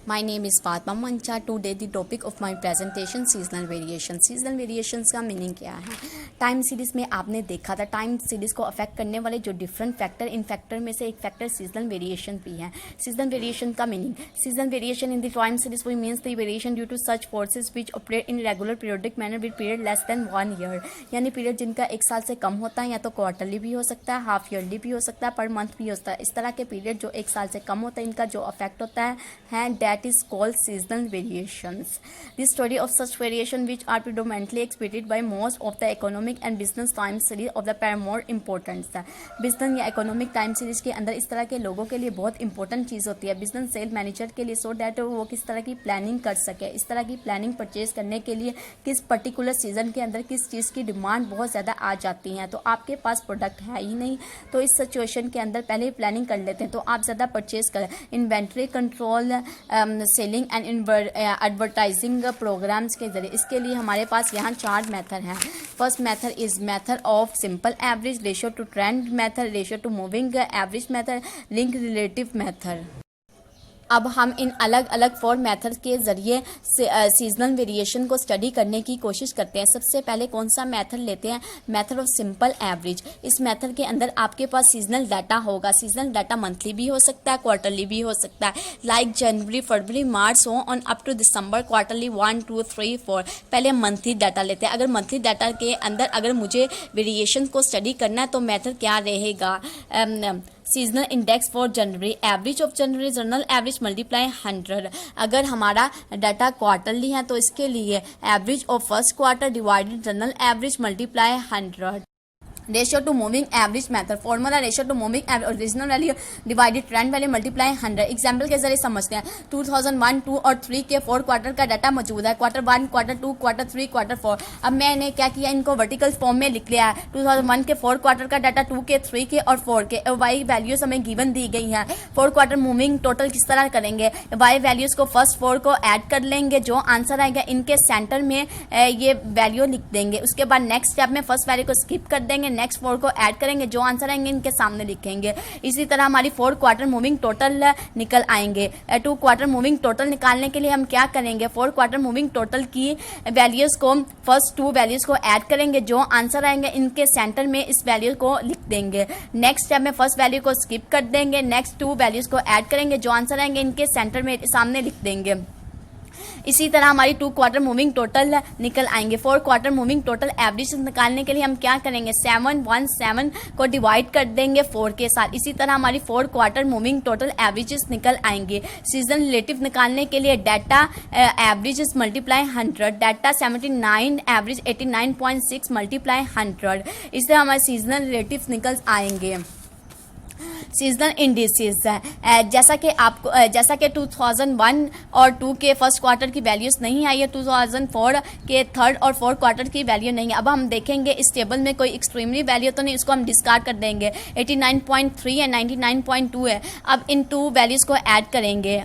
My name is Fatma Mancha. Today the topic of my presentation seasonal variation. Seasonal variations का meaning क्या है? Time series में आपने देखा था टाइम सीरीज को अफेक्ट करने वाले जो डिफरेंट फैक्टर, इन फैक्टर में से एक फैक्टर सीजनल वेरिएशन भी है. सीजनल वेरिएशन का meaning, seasonal variation in the time series we means the variation due to such forces which operate in regular periodic manner with period less than 1 year. यानी पीरियड जिनका एक साल से कम होता है, या तो क्वार्टरली भी हो सकता है, हाफ ईयरली भी हो सकता है, पर मंथ भी हो सकता है. इस तरह के पीरियड जो एक साल से कम होता है, इनका जो अफेक्ट होता है that is called seasonal variations. The story of such variation which are predominantly exhibited by most of the economic and business time series of the paramount importance. Business या इकोनॉमिक टाइम सीरीज के अंदर इस तरह के लोगों के लिए बहुत इंपॉर्टेंट चीज़ होती है, बिजनेस सेल मैनेजर के लिए, सो डैट वो किस तरह की प्लानिंग कर सके. इस तरह की प्लानिंग परचेज करने के लिए किस पर्टिकुलर सीजन के अंदर किस चीज़ की डिमांड बहुत ज़्यादा आ जाती है, तो आपके पास प्रोडक्ट है ही नहीं, तो इस सिचुएशन के अंदर पहले ही प्लानिंग कर लेते हैं, तो आप ज़्यादा परचेज करें. Inventory control, selling and advertising programmes के जरिए. इसके लिए हमारे पास यहाँ 4 मेथड हैं. First method is method of simple average, ratio two trend method, ratio two moving average method, link relative method. अब हम इन अलग अलग 4 मेथड के ज़रिए सीजनल वेरिएशन को स्टडी करने की कोशिश करते हैं. सबसे पहले कौन सा मेथड लेते हैं? Method of simple average. इस मेथड के अंदर आपके पास सीजनल डाटा होगा. सीजनल डाटा मंथली भी हो सकता है, क्वार्टरली भी हो सकता है, like January, February, March, so on up to December, quarterly 1, 2, 3, 4. पहले मंथली डाटा लेते हैं. अगर मंथली डाटा के अंदर अगर मुझे वेरिएशन को स्टडी करना है तो मेथड क्या रहेगा? Seasonal index for January, average of January, general average multiply 100. अगर हमारा डाटा क्वार्टरली है तो इसके लिए average of first quarter divided general average multiply 100. Ratio two moving average method, formula ratio two moving average original value divided trend value multiply 100. Example के जरिए समझते हैं. 2001, 2 और 3 के 4 क्वार्टर का डाटा मौजूद है. Quarter 1, quarter 2, quarter 3, quarter 4. अब मैंने क्या किया, इनको वर्टिकल फॉर्म में लिख लिया है. 2001 के 4 क्वार्टर का डाटा, 2 के, 3 के और 4 के वाई वैल्यूज हमें गिवन दी गई हैं. 4 क्वार्टर मूविंग टोटल किस तरह करेंगे? वाई वैल्यूज को फर्स्ट 4 को ऐड कर लेंगे, जो आंसर आएगा इनके सेंटर में ये वैल्यू लिख देंगे. उसके बाद नेक्स्ट स्टेप में फर्स्ट वैल्यू को स्किप कर देंगे, नेक्स्ट 4 को ऐड करेंगे, जो आंसर आएंगे इनके सामने लिखेंगे. इसी तरह हमारी 4 क्वार्टर मूविंग टोटल निकल आएंगे. 2 क्वार्टर मूविंग टोटल निकालने के लिए हम क्या करेंगे? 4 क्वार्टर मूविंग टोटल की वैल्यूज को फर्स्ट 2 वैल्यूज को ऐड करेंगे, जो आंसर आएंगे इनके सेंटर में इस वैल्यू को लिख देंगे. नेक्स्ट स्टेप में फर्स्ट वैल्यू को स्किप कर देंगे, नेक्स्ट 2 वैल्यूज को ऐड करेंगे, जो आंसर आएंगे इनके सेंटर में सामने लिख देंगे. इसी तरह हमारी 2 क्वार्टर मूविंग टोटल निकल आएंगे. 4 क्वार्टर मूविंग टोटल एवरेज निकालने के लिए हम क्या करेंगे? 717 को डिवाइड कर देंगे 4 के साथ. इसी तरह हमारी 4 क्वार्टर मूविंग टोटल एवरेजेस निकल आएंगे. सीजन रिलेटिव निकालने के लिए data averages multiply 100, data 79 average 89.6 multiply 100. इससे हमारे सीजनल रिलेटिव निकल आएंगे. सीजनल इंडिसेस जैसा कि 2001 और 2 के फर्स्ट क्वार्टर की वैल्यूज नहीं आई है, 2004 के थर्ड और फोर्थ क्वार्टर की वैल्यू नहीं है. अब हम देखेंगे इस टेबल में कोई एक्सट्रीमली वैल्यू तो नहीं, इसको हम डिस्कार्ड कर देंगे. 89.3 है, 99.2 है. अब इन 2 वैल्यूज को ऐड करेंगे.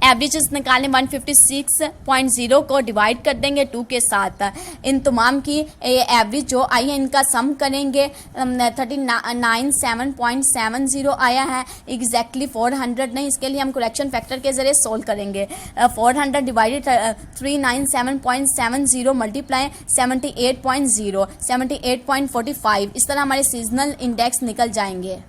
एवरेजेस निकालने 156.0 को डिवाइड कर देंगे 2 के साथ. इन तमाम की एवरेज जो आई है इनका सम करेंगे. 397.70 आया है, एग्जैक्टली 400 नहीं. इसके लिए हम करेक्शन फैक्टर के जरिए सोल्व करेंगे. 400 डिवाइडेड 397.70 मल्टीप्लाई 78.0, 78.45. इस तरह हमारे सीजनल इंडेक्स निकल जाएंगे.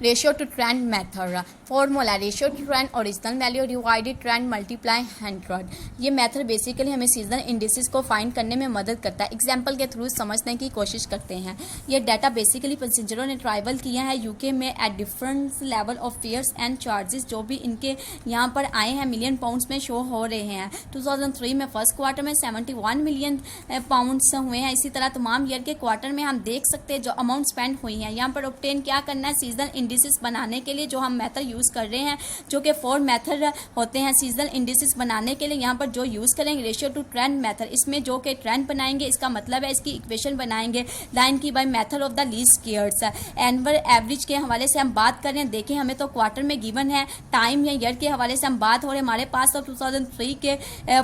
Ratio two trend method, formula ratio two trend original value divided trend multiply 100. ये मेथड बेसिकली हमें सीजनल इंडिसेस को फाइंड करने में मदद करता है. एग्जांपल के थ्रू समझने की कोशिश करते हैं. ये डाटा बेसिकली पैसेंजरों ने ट्रैवल किया है यूके में at different level of fares and charges, जो भी इनके यहाँ पर आए हैं मिलियन पाउंड्स में शो हो रहे हैं. 2003 में फर्स्ट क्वार्टर में 71 मिलियन पाउंड्स हुए हैं. इसी तरह तमाम ईयर के क्वार्टर में हम देख सकते हैं जो अमाउंट स्पेंड हुई है. यहाँ पर ऑब्टेन क्या करना है? सीजनल इंडिसेस बनाने के लिए जो हम मेथड यूज़ कर रहे हैं, जो कि 4 मेथड होते हैं सीजनल इंडिसेस बनाने के लिए. यहाँ पर जो यूज़ करेंगे रेशियो टू ट्रेंड मेथड. इसमें जो कि ट्रेंड बनाएंगे, इसका मतलब है इसकी इक्वेशन बनाएंगे लाइन की by method of the least squares. Annual average के हवाले से हम बात कर रहे हैं. देखें हमें तो क्वार्टर में गिवन है, टाइम या ईयर के हवाले से हम बात हो रहे हैं. हमारे पास तो 2003 के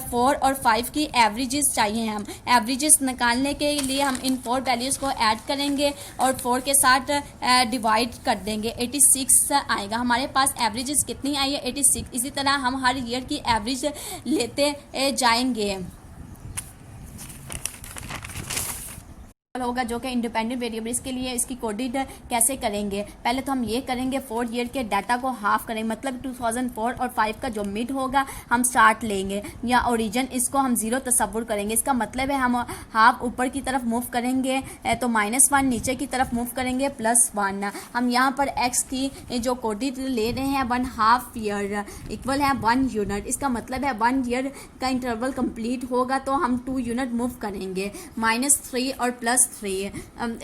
4 और 5 की एवरेजेस चाहिए. हम एवरेजेस निकालने के लिए हम इन 4 वैल्यूज़ को ऐड करेंगे और 4 के साथ डिवाइड कर देंगे. ये 86 आएगा। हमारे पास एवरेजेस कितनी आई है 86। इसी तरह हम हर ईयर की एवरेज लेते जाएंगे। होगा जो कि इंडिपेंडेंट वेरिएबल्स के लिए इसकी कोडिड कैसे करेंगे। पहले तो हम ये करेंगे 4 ईयर के डाटा को हाफ करेंगे, मतलब 2004 और 5 का जो मिड होगा हम स्टार्ट लेंगे या ओरिजिन, इसको हम 0 तस्वुर करेंगे। इसका मतलब है हम हाफ ऊपर की तरफ मूव करेंगे तो -1, नीचे की तरफ मूव करेंगे +1। हम यहाँ पर x की जो कोडिड ले रहे हैं 1/2 ईयर इक्वल है 1 यूनिट। इसका मतलब है 1 ईयर का इंटरवल कंप्लीट होगा तो हम 2 यूनिट मूव करेंगे। -3 और +3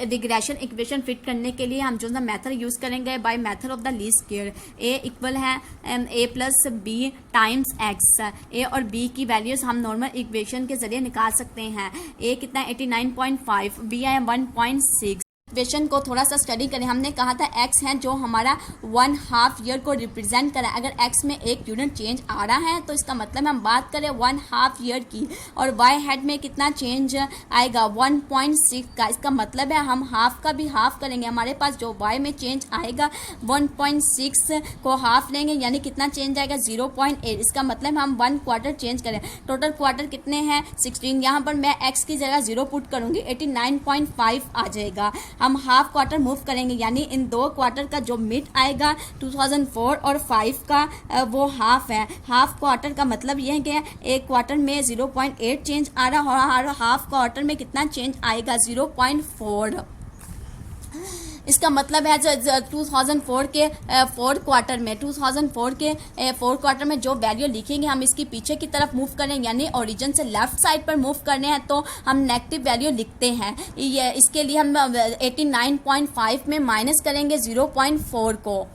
रिग्रेशन इक्वेशन फिट करने के लिए हम जो सा मेथड यूज करेंगे by method of the least square. A equal है a + b टाइम्स x। ए और b की वैल्यूज हम नॉर्मल इक्वेशन के जरिए निकाल सकते हैं। ए कितना 89.5, b है 1.6। इक्वेशन को थोड़ा सा स्टडी करें। हमने कहा था x है जो हमारा 1/2 ईयर को रिप्रेजेंट करा। अगर x में 1 यूनिट चेंज आ रहा है तो इसका मतलब हम बात करें 1/2 ईयर की, और y हेड में कितना चेंज आएगा 1.6 का। इसका मतलब है हम हाफ का भी हाफ करेंगे। हमारे पास जो y में चेंज आएगा 1.6 को हाफ लेंगे, यानी कितना चेंज आएगा 0.8। इसका मतलब हम 1 क्वार्टर चेंज करें। टोटल क्वार्टर कितने हैं 16। यहाँ पर मैं x की जगह 0 पुट करूँगी 89.5 आ जाएगा। हम हाफ क्वार्टर मूव करेंगे, यानी इन 2 क्वार्टर का जो मिड आएगा 2004 और 5 का वो हाफ है। हाफ क्वार्टर का मतलब यह है कि एक क्वार्टर में 0.8 चेंज आ रहा है और हाफ क्वार्टर में कितना चेंज आएगा 0.4। इसका मतलब है 2004 के 4 क्वार्टर में 2004 के 4 क्वार्टर में जो वैल्यू लिखेंगे हम इसकी पीछे की तरफ मूव करें, यानी ओरिजिन से लेफ्ट साइड पर मूव करने हैं तो हम नेगेटिव वैल्यू लिखते हैं। ये इसके लिए हम 89.5 में माइनस करेंगे 0.4 को,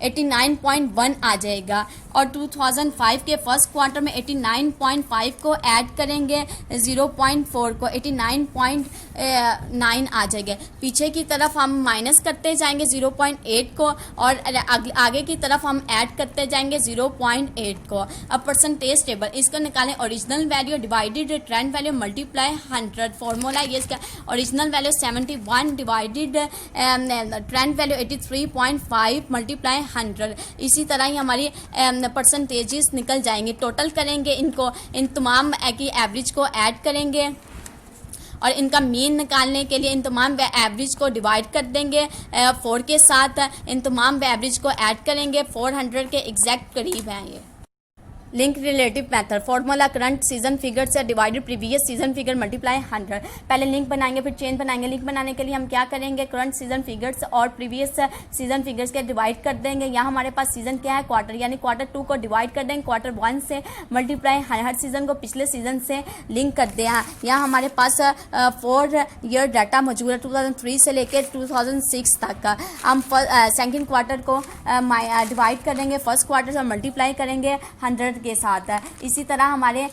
89.1 आ जाएगा। और 2005 के फर्स्ट क्वार्टर में 89.5 को ऐड करेंगे 0.4 को, 89.9 आ जाएगा। पीछे की तरफ हम माइनस करते जाएंगे 0.8 को और आगे की तरफ हम ऐड करते जाएंगे 0.8 को। अब परसेंटेज टेबल इसको निकालें। Original value divided trend value multiply 100। Formula ये इसका original value 71 divided trend value 83.5 multiply 100। इसी तरह ही हमारी परसेंटेजेस निकल जाएंगे। टोटल करेंगे इनको, इन तमाम की एवरेज को ऐड करेंगे और इनका मीन निकालने के लिए इन तमाम एवरेज को डिवाइड कर देंगे 4 के साथ। इन तमाम एवरेज को ऐड करेंगे 400 के एग्जैक्ट करीब हैं ये। Link relative method formula current season figure से divided previous season figure multiply 100। पहले लिंक बनाएंगे फिर चेन बनाएंगे। लिंक बनाने के लिए हम क्या करेंगे करंट सीजन फिगर्स और प्रीवियस सीजन फिगर्स के डिवाइड कर देंगे। यहाँ हमारे पास सीजन क्या है क्वार्टर, यानी Q2 को डिवाइड कर देंगे Q1 से मल्टीप्लाई हर सीजन को पिछले सीजन से लिंक कर दें। यहाँ हमारे पास 4 ईयर डाटा मौजूद है 2003 से लेकर 2006 तक। हम सेकेंड क्वार्टर को डिवाइड करेंगे फर्स्ट क्वार्टर से मल्टीप्लाई करेंगे 100 के साथ। इसी तरह हमारे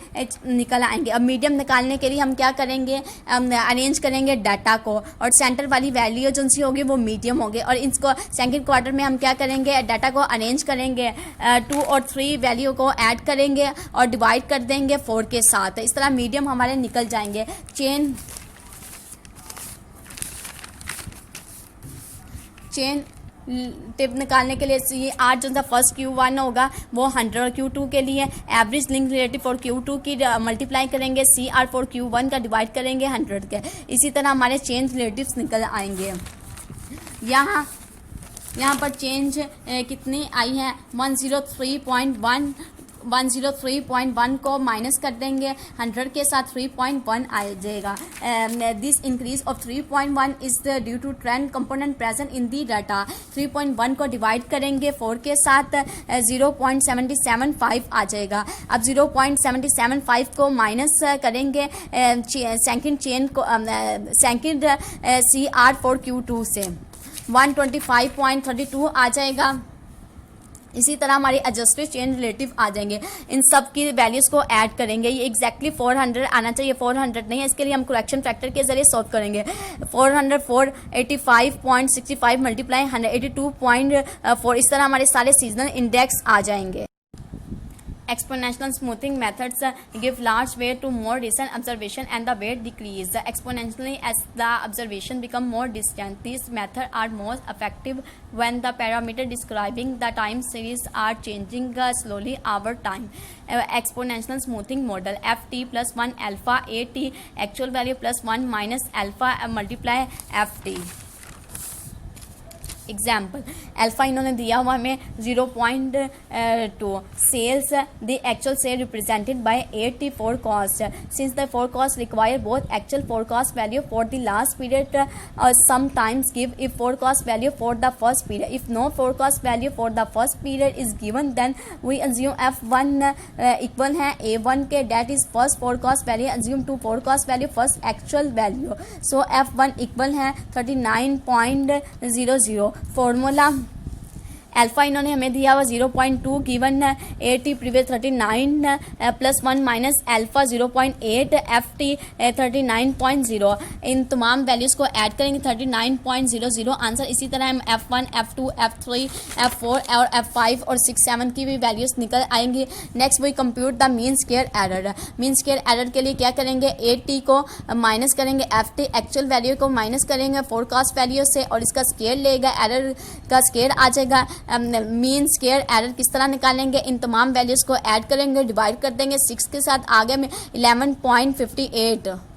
निकल आएंगे। अब मीडियम निकालने के लिए हम क्या करेंगे अरेंज करेंगे डाटा को, और सेंटर वाली वैल्यू जो सी होगी वो मीडियम होगी। और इसको सेकंड क्वार्टर में हम क्या करेंगे डाटा को अरेंज करेंगे 2 और 3 वैल्यू को ऐड करेंगे और डिवाइड कर देंगे 4 के साथ। इस तरह मीडियम हमारे निकल जाएंगे। चेन टिप निकालने के लिए ये 8 जो सा फर्स्ट Q1 होगा वो 100 और Q2 के लिए एवरेज लिंक रिलेटिव और Q2 की मल्टीप्लाई करेंगे CR फॉर Q1 का डिवाइड करेंगे 100 के। इसी तरह हमारे चेंज रिलेटिव्स निकल आएंगे। यहाँ पर चेंज कितनी आई है 103.1 को माइनस कर देंगे 100 के साथ 3.1 आ जाएगा। This increase of 3.1 is due to trend component present in the data. 3.1 को डिवाइड करेंगे 4 के साथ 0.775 आ जाएगा। अब 0.775 को माइनस करेंगे सेकंड चेन को सेकंड CR फॉर Q2 से 125.32 आ जाएगा। इसी तरह हमारी एडजस्टेड चेन रिलेटिव आ जाएंगे। इन सब की वैल्यूज़ को ऐड करेंगे। ये एग्जैक्टली 400 आना चाहिए, 400 नहीं है। इसके लिए हम करेक्शन फैक्टर के जरिए सॉल्व करेंगे। 400 85.65 मल्टीप्लाई 182.4। इस तरह हमारे सारे सीजनल इंडेक्स आ जाएंगे। Exponential smoothing methods give large weight to more recent observation and the weight decrease exponentially as the observation become more distant. These methods are most effective when the parameter describing the time series are changing slowly over time. Exponential smoothing model ft plus 1 alpha at actual value plus 1 minus alpha multiply ft. Example alpha इन्होंने दिया हुआ हमें 0.2 sales the actual sale represented by 84 cost since the forecast require both actual forecast value for the last period sometimes give if forecast value for the first period if no forecast value for the first period is given then we assume f1 equal है a1 के that is first forecast value assume to forecast value first actual value so f1 equal है 39.00 formula alpha इन्होंने हमें दिया हुआ 0.2 given 80 previous 39 plus 1 minus alpha 0.8 ft 39.0 इन तमाम values को add करेंगे 39.00 आंसर। इसी तरह हम f1 f2 f3 f4 और f5 और 6 7 की भी वैल्यूज़ निकल आएंगी। Next we compute the mean square error. Mean square error के लिए क्या करेंगे 80 को माइनस करेंगे ft एक्चुअल वैल्यू को माइनस करेंगे फोरकास्ट वैल्यू से और इसका स्क्वायर लेगा एरर का स्क्वायर आ जाएगा। मीन स्क्वायर एरर किस तरह निकालेंगे इन तमाम वैल्यूज़ को ऐड करेंगे डिवाइड कर देंगे 6 के साथ आगे में 11.58